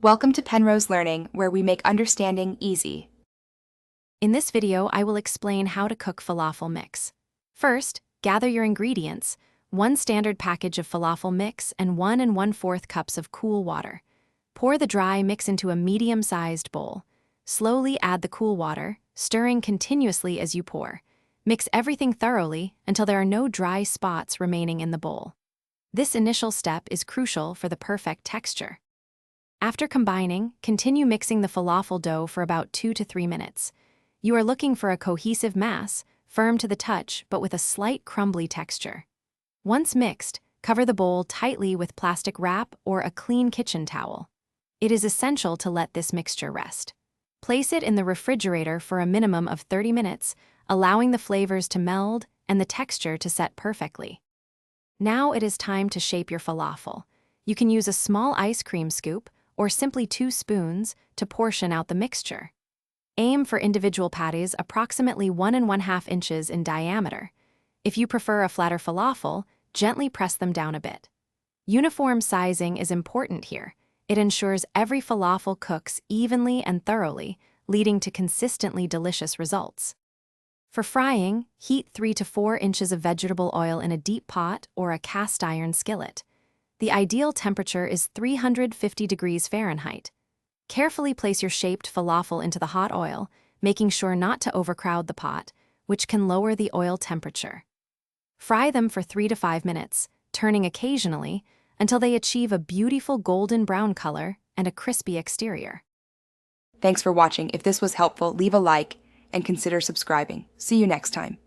Welcome to Penrose Learning, where we make understanding easy. In this video, I will explain how to cook falafel mix. First, gather your ingredients: 1 standard package of falafel mix and 1 1/4 cups of cool water. Pour the dry mix into a medium-sized bowl. Slowly add the cool water, stirring continuously as you pour. Mix everything thoroughly until there are no dry spots remaining in the bowl. This initial step is crucial for the perfect texture. After combining, continue mixing the falafel dough for about 2 to 3 minutes. You are looking for a cohesive mass, firm to the touch but with a slight crumbly texture. Once mixed, cover the bowl tightly with plastic wrap or a clean kitchen towel. It is essential to let this mixture rest. Place it in the refrigerator for a minimum of 30 minutes, allowing the flavors to meld and the texture to set perfectly. Now it is time to shape your falafel. You can use a small ice cream scoop or simply 2 spoons to portion out the mixture. Aim for individual patties approximately 1 1/2 inches in diameter. If you prefer a flatter falafel, gently press them down a bit. Uniform sizing is important here. It ensures every falafel cooks evenly and thoroughly, leading to consistently delicious results. For frying, heat 3 to 4 inches of vegetable oil in a deep pot or a cast iron skillet. The ideal temperature is 350 degrees Fahrenheit. Carefully place your shaped falafel into the hot oil, making sure not to overcrowd the pot, which can lower the oil temperature. Fry them for 3 to 5 minutes, turning occasionally, until they achieve a beautiful golden brown color and a crispy exterior. Thanks for watching. If this was helpful, leave a like and consider subscribing. See you next time.